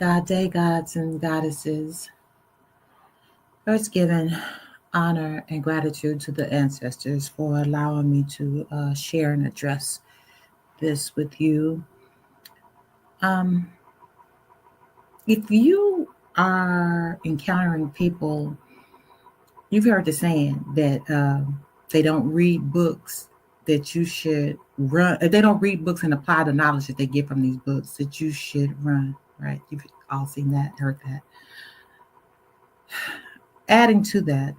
God day gods and goddesses. First, giving honor and gratitude to the ancestors for allowing me to share and address this with you. If you are encountering people, you've heard the saying that they don't read books that you should run. They don't read books and apply the knowledge that they get from these books that you should run, right? You've all seen that, heard that. Adding to that,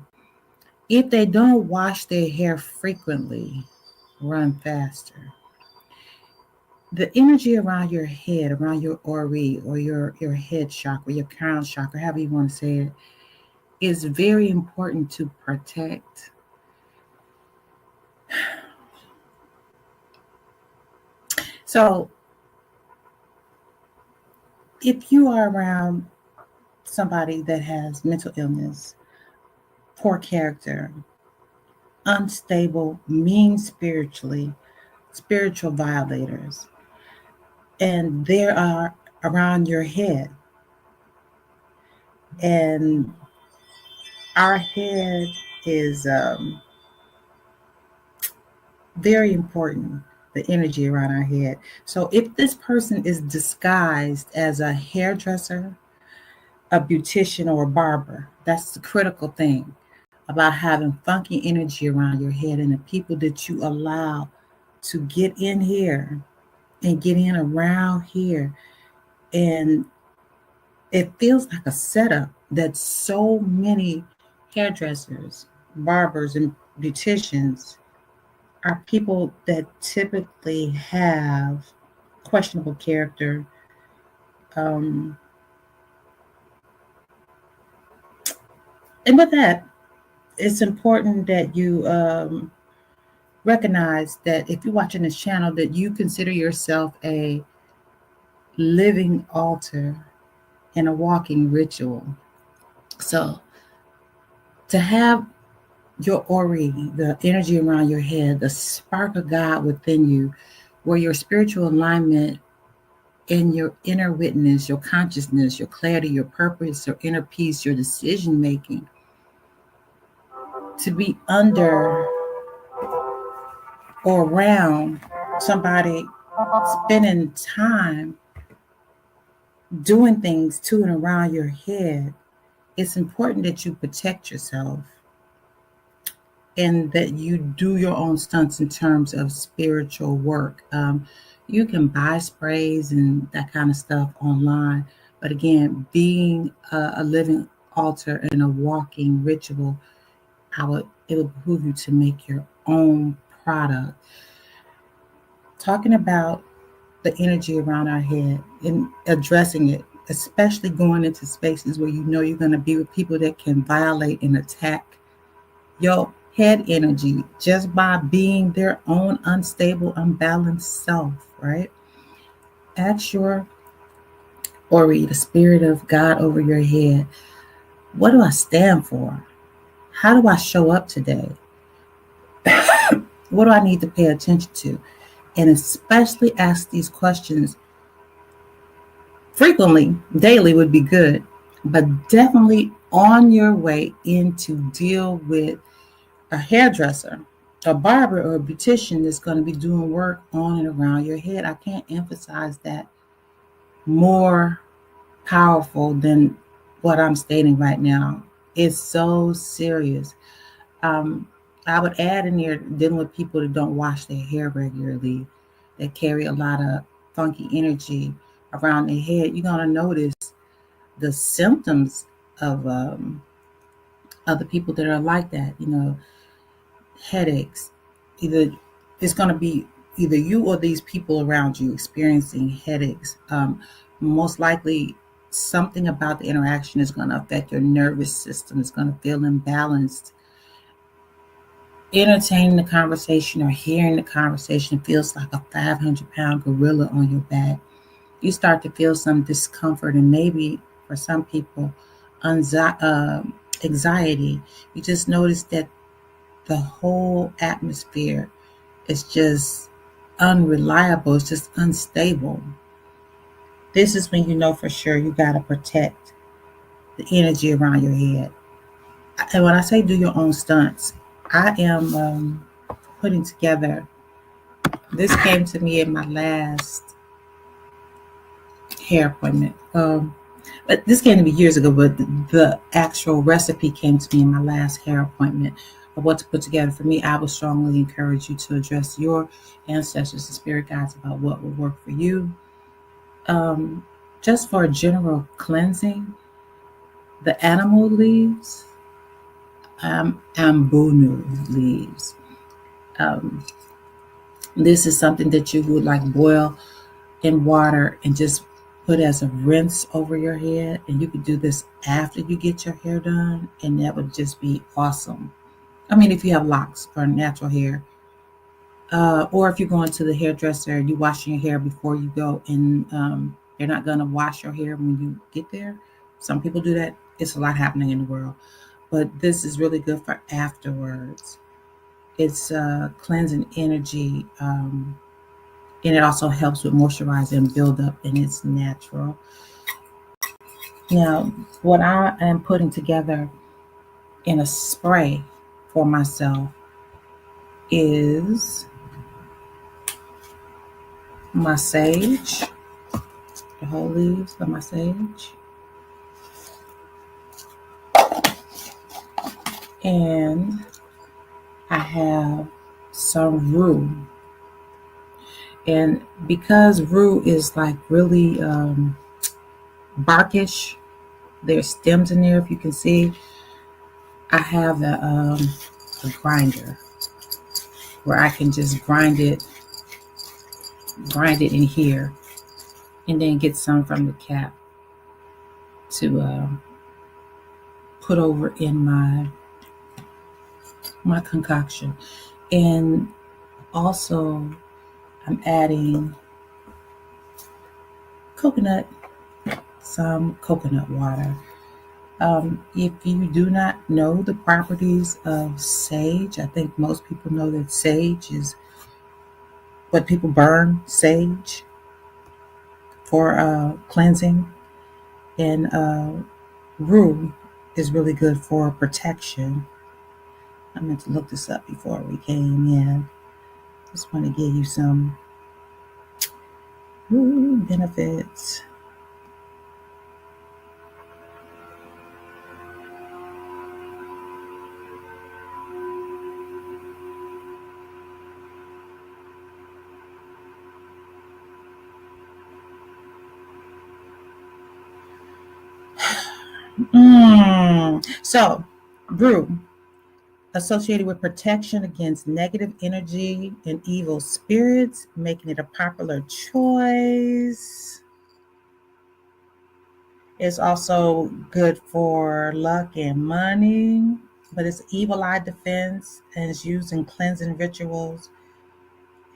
if they don't wash their hair frequently, run faster. The energy around your head, around your ori or your head chakra, your crown chakra, however you want to say it, is very important to protect. So if you are around somebody that has mental illness, poor character, unstable, mean spiritually, spiritual violators, and they are around your head, and our head is very important, the energy around our head. So if this person is disguised as a hairdresser, a beautician, or a barber, that's the critical thing about having funky energy around your head, and the people that you allow to get in here and get in around here. And it feels like a setup that so many hairdressers, barbers, and beauticians are people that typically have questionable character. And with that, it's important that you recognize that if you're watching this channel, that you consider yourself a living altar and a walking ritual. So to have your ori, the energy around your head, the spark of God within you, where your spiritual alignment and your inner witness, your consciousness, your clarity, your purpose, your inner peace, your decision making, to be under or around somebody spending time doing things to and around your head, it's important that you protect yourself and that you do your own stunts in terms of spiritual work. You can buy sprays and that kind of stuff online, but again, being a living altar and a walking ritual, it would behoove you to make your own product. Talking about the energy around our head and addressing it, especially going into spaces where you know you're going to be with people that can violate and attack your head energy just by being their own unstable, unbalanced self, right? Ask your ori, the spirit of God over your head, what do I stand for? How do I show up today? What do I need to pay attention to? And especially ask these questions frequently. Daily would be good, but definitely on your way in to deal with a hairdresser, a barber, or a beautician that's going to be doing work on and around your head. I can't emphasize that more powerful than what I'm stating right now. It's so serious. I would add in there dealing with people that don't wash their hair regularly, that carry a lot of funky energy around their head. You're going to notice the symptoms of other people that are like that. Headaches. It's going to be either you or these people around you experiencing headaches. Most likely, something about the interaction is going to affect your nervous system. It's going to feel imbalanced. Entertaining the conversation or hearing the conversation feels like a 500-pound gorilla on your back. You start to feel some discomfort and maybe for some people anxiety. You just notice that the whole atmosphere is just unreliable. It's just unstable. This is when you know for sure you got to protect the energy around your head. And when I say do your own stunts, I am putting together, this came to me in my last hair appointment. But this came to me years ago, but the actual recipe came to me in my last hair appointment of what to put together. For me, I would strongly encourage you to address your ancestors and spirit guides about what will work for you. Just for a general cleansing, the animal leaves, ambunu leaves. Um, this is something that you would like boil in water and just put as a rinse over your head. And you could do this after you get your hair done, and that would just be awesome. I mean, if you have locks or natural hair, or if you're going to the hairdresser and you washing your hair before you go, and they're not going to wash your hair when you get there. Some people do that. It's a lot happening in the world, but this is really good for afterwards. It's cleansing energy, and it also helps with moisturizing and build up, and it's natural. Now, what I am putting together in a spray for myself is my sage, the whole leaves of my sage, and I have some rue. And because rue is like really barkish, there's stems in there, if you can see. I have a grinder where I can just grind it in here, and then get some from the cap to put over in my concoction. And also I'm adding some coconut water. If you do not know the properties of sage, I think most people know that sage is what people burn sage for cleansing, and rue is really good for protection. I meant to look this up before we came in. Just want to give you some benefits. So, rue associated with protection against negative energy and evil spirits, making it a popular choice. It's also good for luck and money, but it's evil eye defense and it's used in cleansing rituals,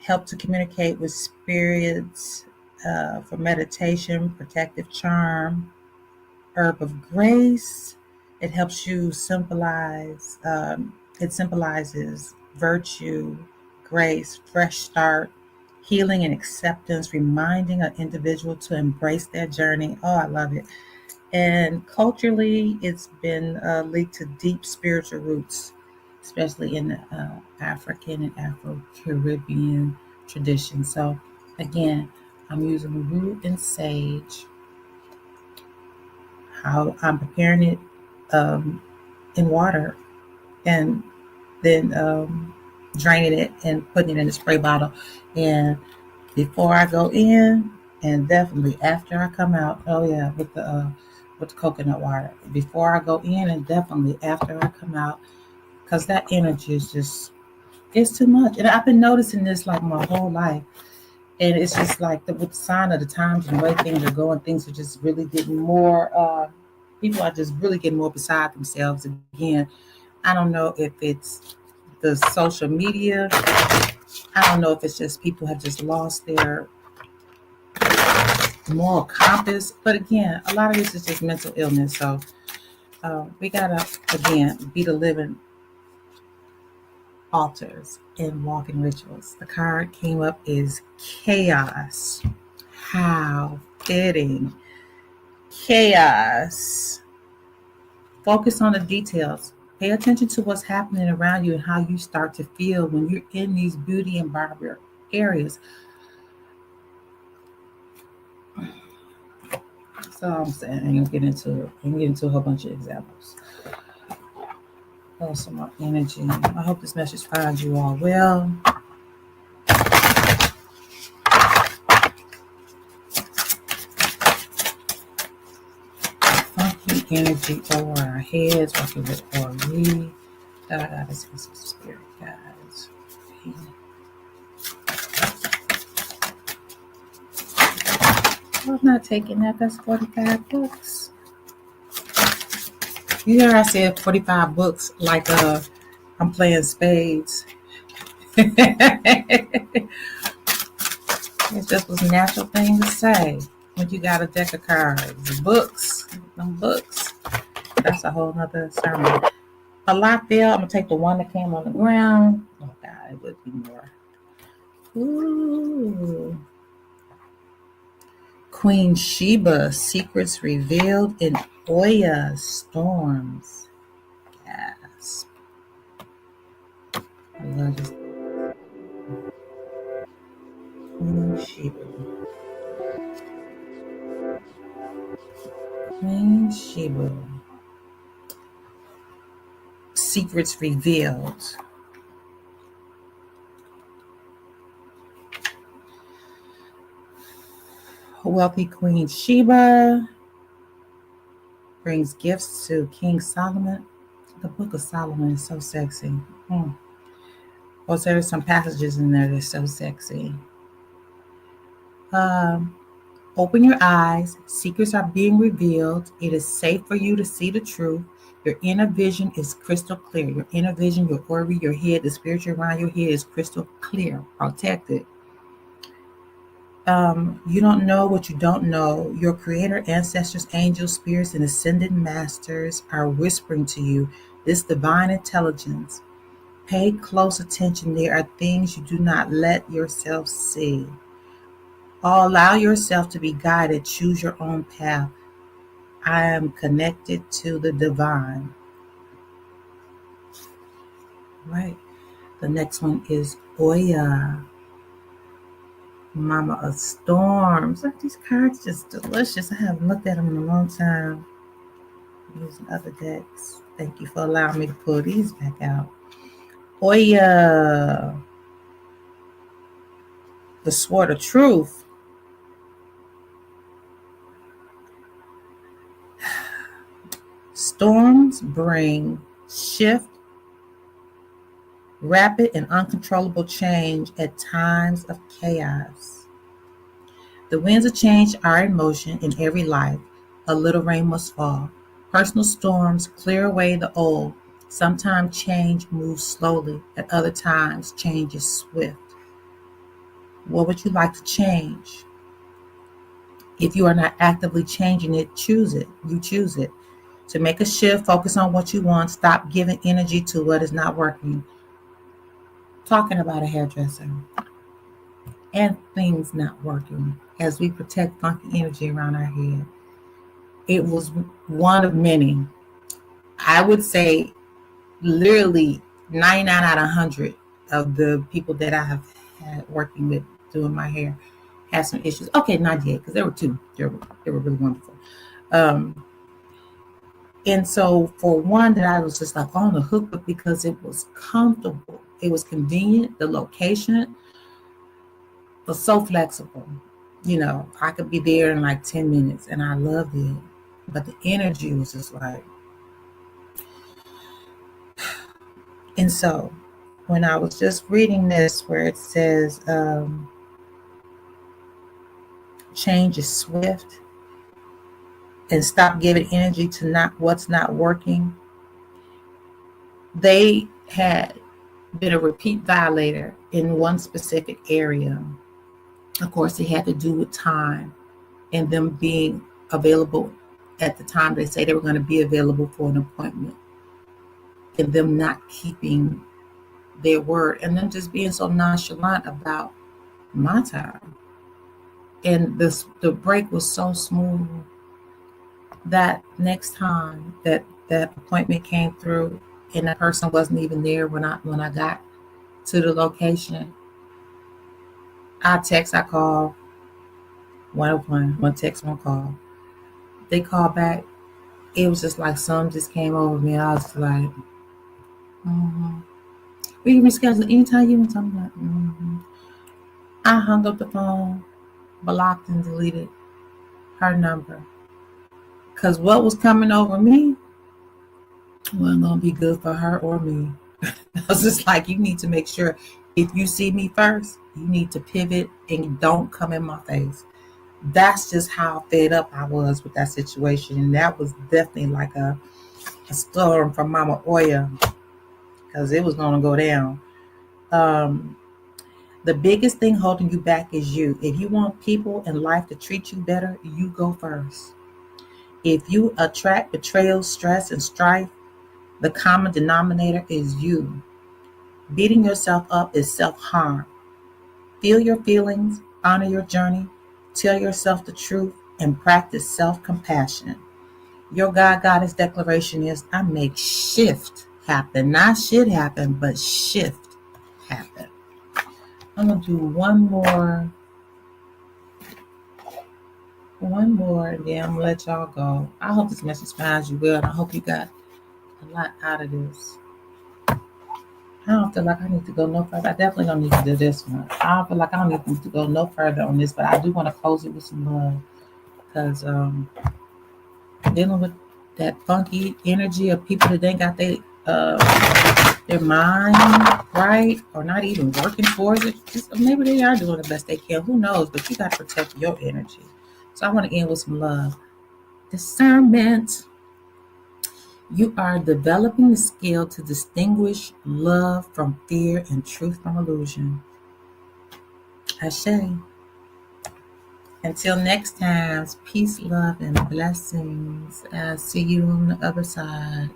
help to communicate with spirits, for meditation, protective charm, herb of grace. It helps you symbolize, it symbolizes virtue, grace, fresh start, healing and acceptance, reminding an individual to embrace their journey. Oh, I love it. And culturally, it's been linked to deep spiritual roots, especially in African and Afro-Caribbean traditions. So again, I'm using root and sage. How I'm preparing it in water, and then draining it and putting it in a spray bottle. And before I go in, and definitely after I come out, oh yeah, with the coconut water. Before I go in, and definitely after I come out, because that energy is just, it's too much. And I've been noticing this like my whole life. And it's just like with the sign of the times and the way things are going, things are just really getting more, people are just really getting more beside themselves. Again, I don't know if it's the social media. I don't know if it's just people have just lost their moral compass. But again, a lot of this is just mental illness. So we gotta, again, be the living altars and walking rituals. The card came up is chaos. How hitting. Chaos. Focus on the details. Pay attention to what's happening around you and how you start to feel when you're in these beauty and barbaric areas. So I'm saying I'm gonna get into a whole bunch of examples. Some more energy. I hope this message finds you all well. Funky energy over our heads, working with Ori. This is spirit guides. I'm not taking that. That's 45 books. You hear I said 45 books like I'm playing spades. It just was a natural thing to say when you got a deck of cards. Books. Them books. That's a whole nother sermon. A lot there. I'm going to take the one that came on the ground. Oh, God, it would be more. Ooh. Queen Sheba, secrets revealed in Oya storms. Gasp. I love this. Queen Sheba. Queen Sheba. Secrets revealed. Wealthy Queen Sheba brings gifts to King Solomon. The Book of Solomon is so sexy. Well, there's some passages in there that's so sexy. Open your eyes. Secrets are being revealed. It is safe for you to see the truth. Your inner vision is crystal clear. Your inner vision, your aura, your head, the spiritual around your head is crystal clear, protected. You don't know what you don't know. Your creator, ancestors, angels, spirits, and ascended masters are whispering to you this divine intelligence. Pay close attention. There are things you do not let yourself see. Allow yourself to be guided. Choose your own path. I am connected to the divine. Right. The next one is Oya. Mama of Storms. Look, these cards just delicious. I haven't looked at them in a long time. I'm using other decks. Thank you for allowing me to pull these back out. Oya. The Sword of Truth. Storms bring shift, rapid and uncontrollable change at times of chaos. The winds of change are in motion in every life. A little rain must fall. Personal storms clear away the old. Sometimes change moves slowly. At other times, change is swift. What would you like to change? If you are not actively changing it, choose it. You choose it. To make a shift, focus on what you want. Stop giving energy to what is not working. Talking about a hairdresser and things not working as we protect funky energy around our head. It was one of many. I would say literally 99 out of 100 of the people that I have had working with doing my hair had some issues. Okay, not yet, because there were two. They were really wonderful. And so for one that I was just like on the hook with because it was comfortable. It was convenient. The location was so flexible. You know, I could be there in like 10 minutes and I loved it. But the energy was just like. And so when I was just reading this where it says change is swift and stop giving energy to what's not working. They had been a repeat violator in one specific area. Of course, it had to do with time and them being available at the time they say they were going to be available for an appointment, and them not keeping their word, and them just being so nonchalant about my time. And the break was so smooth that next time that appointment came through and that person wasn't even there when I got to the location, I call, one text, one call. They called back. It was just like something just came over me. I was like, mm-hmm. We can reschedule anytime you want something. Like, mm-hmm. I hung up the phone, blocked and deleted her number. Because what was coming over me wasn't going to be good for her or me. I was just like, you need to make sure if you see me first, you need to pivot and don't come in my face. That's just how fed up I was with that situation. And that was definitely like a storm from Mama Oya, because it was going to go down. The biggest thing holding you back is you. If you want people in life to treat you better, you go first. If you attract betrayal, stress, and strife, the common denominator is you. Beating yourself up is self-harm. Feel your feelings, honor your journey, tell yourself the truth, and practice self-compassion. Your God Goddess declaration is, I make shift happen. Not shit happen, but shift happen. I'm going to do one more, and then I'm going to let y'all go. I hope this message finds you well, and I hope you got a lot out of this. I don't feel like I need to go no further. I definitely don't need to do this one. I don't feel like I don't need to go no further on this, but I do want to close it with some love, because dealing with that funky energy of people that ain't got their mind right, or not even working towards it. Maybe they are doing the best they can. Who knows? But you got to protect your energy. So I want to end with some love. Discernment. You are developing the skill to distinguish love from fear and truth from illusion. Ashe. Until next time, peace, love, and blessings. See you on the other side.